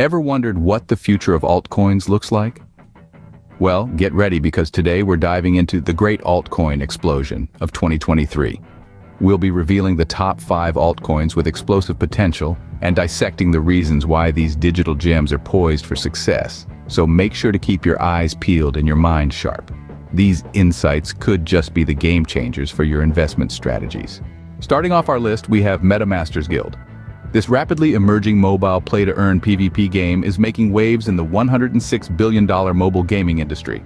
Ever wondered what the future of altcoins looks like? Well, get ready because today we're diving into the Great Altcoin Explosion of 2023. We'll be revealing the top 5 altcoins with explosive potential and dissecting the reasons why these digital gems are poised for success. So make sure to keep your eyes peeled and your mind sharp. These insights could just be the game changers for your investment strategies. Starting off our list, we have MetaMasters Guild. This rapidly emerging mobile play-to-earn PvP game is making waves in the $106 billion mobile gaming industry.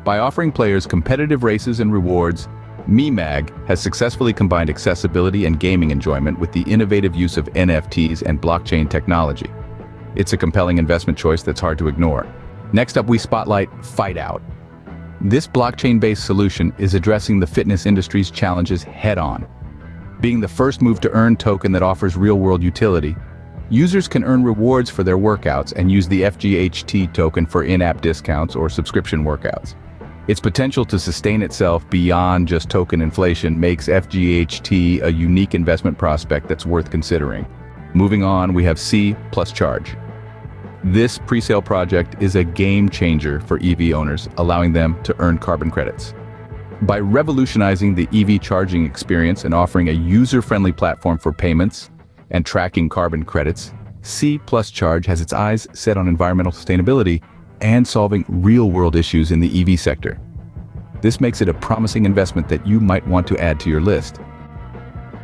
By offering players competitive races and rewards, MeMag has successfully combined accessibility and gaming enjoyment with the innovative use of NFTs and blockchain technology. It's a compelling investment choice that's hard to ignore. Next up, we spotlight Fight Out. This blockchain-based solution is addressing the fitness industry's challenges head-on. Being the first move-to-earn token that offers real-world utility, users can earn rewards for their workouts and use the FGHT token for in-app discounts or subscription workouts. Its potential to sustain itself beyond just token inflation makes FGHT a unique investment prospect that's worth considering. Moving on, we have C plus Charge. This pre-sale project is a game changer for EV owners, allowing them to earn carbon credits. By revolutionizing the EV charging experience and offering a user-friendly platform for payments and tracking carbon credits, C plus Charge has its eyes set on environmental sustainability and solving real-world issues in the EV sector. This makes it a promising investment that you might want to add to your list.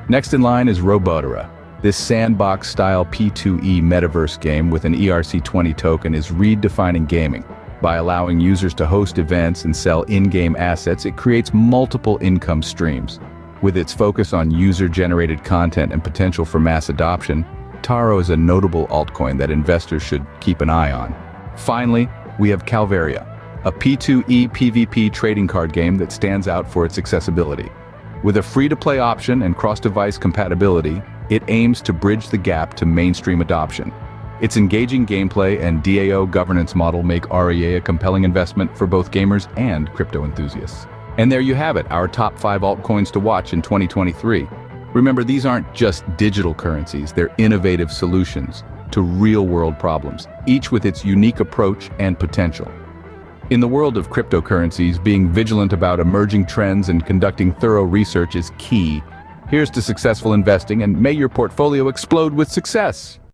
Next in line is Robotera. This sandbox-style P2E metaverse game with an ERC20 token is redefining gaming. By allowing users to host events and sell in-game assets, it creates multiple income streams. With its focus on user-generated content and potential for mass adoption, Taro is a notable altcoin that investors should keep an eye on. Finally, we have Calvaria, a P2E PvP trading card game that stands out for its accessibility. With a free-to-play option and cross-device compatibility, it aims to bridge the gap to mainstream adoption. Its engaging gameplay and DAO governance model make REA a compelling investment for both gamers and crypto enthusiasts. And there you have it, our top 5 altcoins to watch in 2023. Remember, these aren't just digital currencies, they're innovative solutions to real-world problems, each with its unique approach and potential. In the world of cryptocurrencies, being vigilant about emerging trends and conducting thorough research is key. Here's to successful investing, and may your portfolio explode with success!